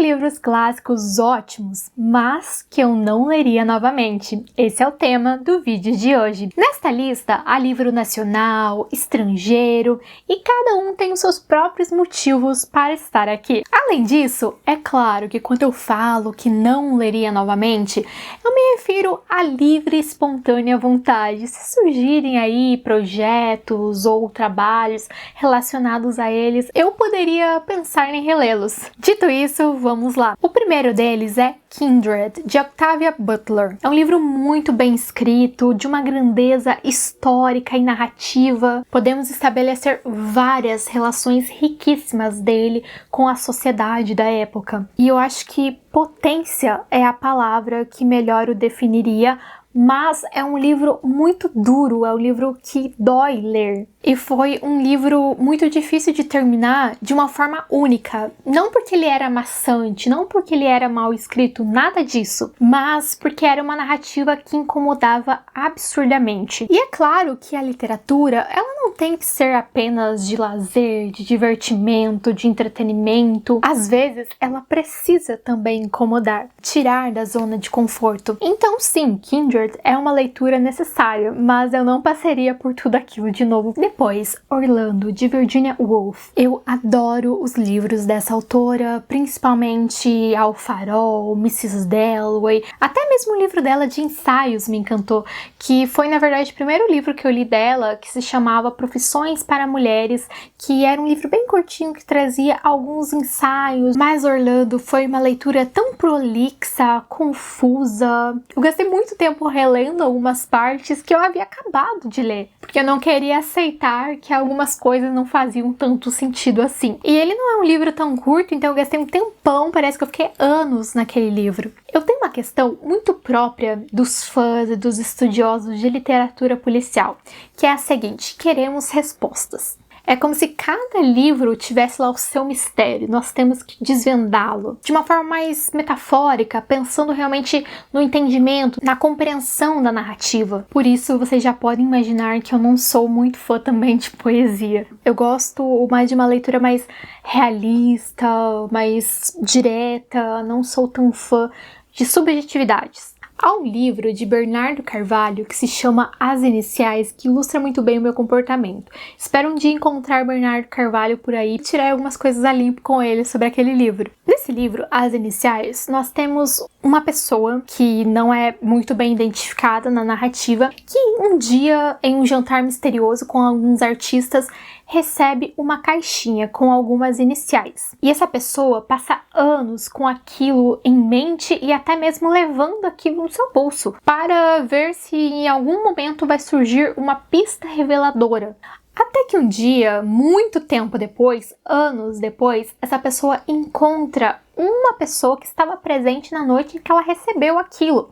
livros clássicos ótimos, mas que eu não leria novamente. Esse é o tema do vídeo de hoje. Nesta lista há livro nacional, estrangeiro e cada um tem os seus próprios motivos para estar aqui. Além disso, é claro que quando eu falo que não leria novamente, eu me refiro à livre e espontânea vontade. Se surgirem aí projetos ou trabalhos relacionados a eles, eu poderia pensar em relê-los. Dito isso, vamos lá. O primeiro deles é Kindred, de Octavia Butler. É um livro muito bem escrito, de uma grandeza histórica e narrativa. Podemos estabelecer várias relações riquíssimas dele com a sociedade da época. E eu acho que potência é a palavra que melhor o definiria, mas é um livro muito duro, é um livro que dói ler. E foi um livro muito difícil de terminar de uma forma única. Não porque ele era maçante, não porque ele era mal escrito, nada disso. Mas porque era uma narrativa que incomodava absurdamente. E é claro que a literatura, ela não tem que ser apenas de lazer, de divertimento, de entretenimento. Às vezes, ela precisa também incomodar, tirar da zona de conforto. Então sim, Kindred é uma leitura necessária, mas eu não passaria por tudo aquilo de novo. Depois, Orlando, de Virginia Woolf. Eu adoro os livros dessa autora, principalmente Ao Farol, Mrs. Dalloway, até mesmo o livro dela de ensaios me encantou, que foi na verdade o primeiro livro que eu li dela, que se chamava Profissões para Mulheres, que era um livro bem curtinho que trazia alguns ensaios, mas Orlando foi uma leitura tão prolixa, confusa. Eu gastei muito tempo relendo algumas partes que eu havia acabado de ler, porque eu não queria aceitar que algumas coisas não faziam tanto sentido assim. E ele não é um livro tão curto, então eu gastei um tempão, parece que eu fiquei anos naquele livro. Eu tenho uma questão muito própria dos fãs e dos estudiosos de literatura policial, que é a seguinte: queremos respostas. É como se cada livro tivesse lá o seu mistério, nós temos que desvendá-lo de uma forma mais metafórica, pensando realmente no entendimento, na compreensão da narrativa. Por isso, vocês já podem imaginar que eu não sou muito fã também de poesia. Eu gosto mais de uma leitura mais realista, mais direta, não sou tão fã de subjetividades. Há um livro de Bernardo Carvalho que se chama As Iniciais, que ilustra muito bem o meu comportamento. Espero um dia encontrar Bernardo Carvalho por aí e tirar algumas coisas a limpo com ele sobre aquele livro. Nesse livro, As Iniciais, nós temos uma pessoa que não é muito bem identificada na narrativa, que um dia, em um jantar misterioso com alguns artistas, recebe uma caixinha com algumas iniciais. E essa pessoa passa anos com aquilo em mente e até mesmo levando aquilo no seu bolso para ver se em algum momento vai surgir uma pista reveladora. Até que um dia, muito tempo depois, anos depois, essa pessoa encontra uma pessoa que estava presente na noite em que ela recebeu aquilo.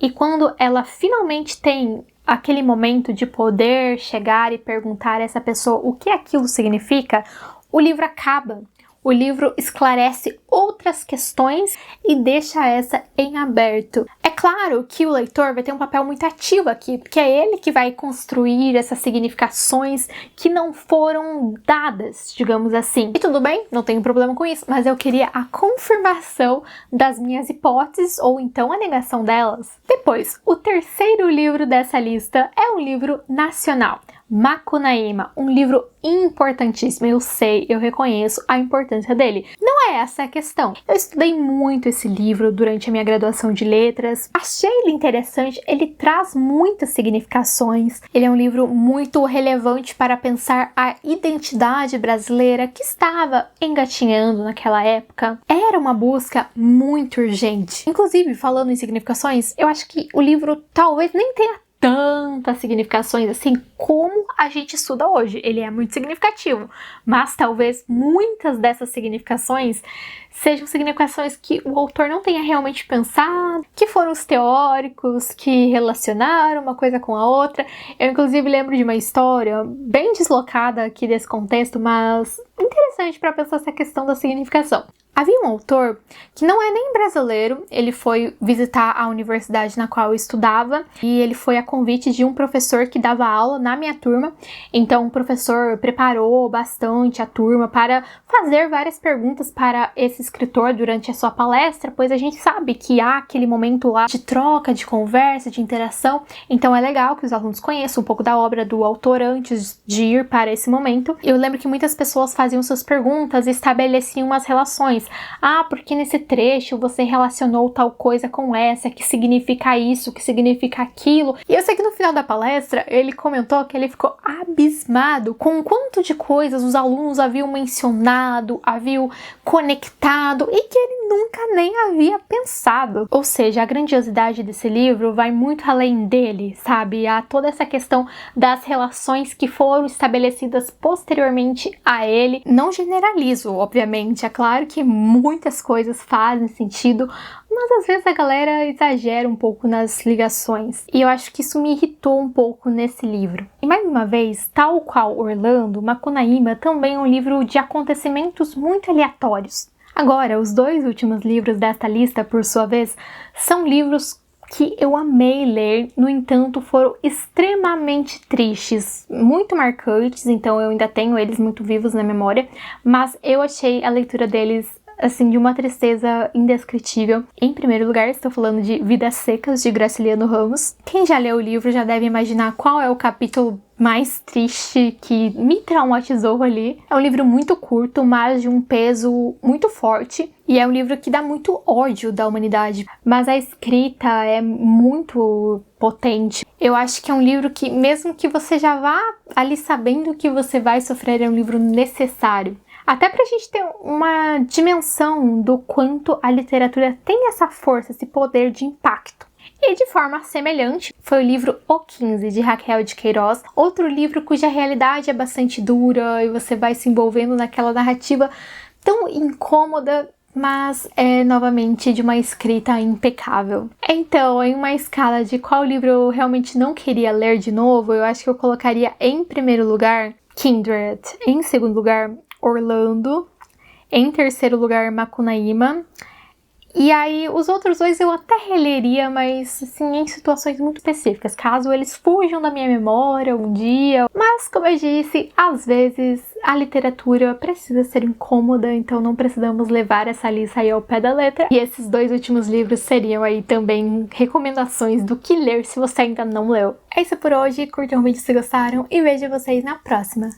E quando ela finalmente tem aquele momento de poder chegar e perguntar a essa pessoa o que aquilo significa, o livro acaba. O livro esclarece outras questões e deixa essa em aberto. É claro que o leitor vai ter um papel muito ativo aqui, porque é ele que vai construir essas significações que não foram dadas, digamos assim. E tudo bem, não tenho problema com isso, mas eu queria a confirmação das minhas hipóteses ou então a negação delas. Depois, o terceiro livro dessa lista é um livro nacional. Macunaíma, um livro importantíssimo, eu sei, eu reconheço a importância dele. Não é essa a questão. Eu estudei muito esse livro durante a minha graduação de letras, achei ele interessante, ele traz muitas significações, ele é um livro muito relevante para pensar a identidade brasileira que estava engatinhando naquela época. Era uma busca muito urgente. Inclusive, falando em significações, eu acho que o livro talvez nem tenha tantas significações assim como a gente estuda hoje. Ele é muito significativo, mas talvez muitas dessas significações sejam significações que o autor não tenha realmente pensado, que foram os teóricos que relacionaram uma coisa com a outra. Eu inclusive lembro de uma história bem deslocada aqui desse contexto, mas interessante para pensar essa questão da significação. Havia um autor que não é nem brasileiro, ele foi visitar a universidade na qual eu estudava e ele foi a convite de um professor que dava aula na minha turma. Então o professor preparou bastante a turma para fazer várias perguntas para esses esse escritor durante a sua palestra, pois a gente sabe que há aquele momento lá de troca, de conversa, de interação, então é legal que os alunos conheçam um pouco da obra do autor antes de ir para esse momento. Eu lembro que muitas pessoas faziam suas perguntas e estabeleciam umas relações. Ah, porque nesse trecho você relacionou tal coisa com essa, que significa isso, que significa aquilo. E eu sei que no final da palestra ele comentou que ele ficou abismado com o quanto de coisas os alunos haviam mencionado, haviam conectado e que ele nunca nem havia pensado. Ou seja, a grandiosidade desse livro vai muito além dele, sabe? Há toda essa questão das relações que foram estabelecidas posteriormente a ele. Não generalizo, obviamente, é claro que muitas coisas fazem sentido, mas às vezes a galera exagera um pouco nas ligações. E eu acho que isso me irritou um pouco nesse livro. E mais uma vez, tal qual Orlando, Macunaíma também é um livro de acontecimentos muito aleatórios. Agora, os dois últimos livros desta lista, por sua vez, são livros que eu amei ler, no entanto foram extremamente tristes, muito marcantes, então eu ainda tenho eles muito vivos na memória, mas eu achei a leitura deles assim, de uma tristeza indescritível. Em primeiro lugar, estou falando de Vidas Secas, de Graciliano Ramos. Quem já leu o livro já deve imaginar qual é o capítulo mais triste que me traumatizou ali. É um livro muito curto, mas de um peso muito forte. E é um livro que dá muito ódio da humanidade. Mas a escrita é muito potente. Eu acho que é um livro que, mesmo que você já vá ali sabendo que você vai sofrer, é um livro necessário. Até pra gente ter uma dimensão do quanto a literatura tem essa força, esse poder de impacto. E de forma semelhante, foi o livro O 15, de Raquel de Queiroz, outro livro cuja realidade é bastante dura e você vai se envolvendo naquela narrativa tão incômoda, mas é novamente de uma escrita impecável. Então, em uma escala de qual livro eu realmente não queria ler de novo, eu acho que eu colocaria em primeiro lugar Kindred, em segundo lugar Orlando, em terceiro lugar Macunaíma, e aí os outros dois eu até releria, mas assim, em situações muito específicas, caso eles fujam da minha memória um dia. Mas como eu disse, às vezes a literatura precisa ser incômoda, então não precisamos levar essa lista aí ao pé da letra. E esses dois últimos livros seriam aí também recomendações do que ler se você ainda não leu. É isso por hoje, curtam o vídeo se gostaram e vejo vocês na próxima.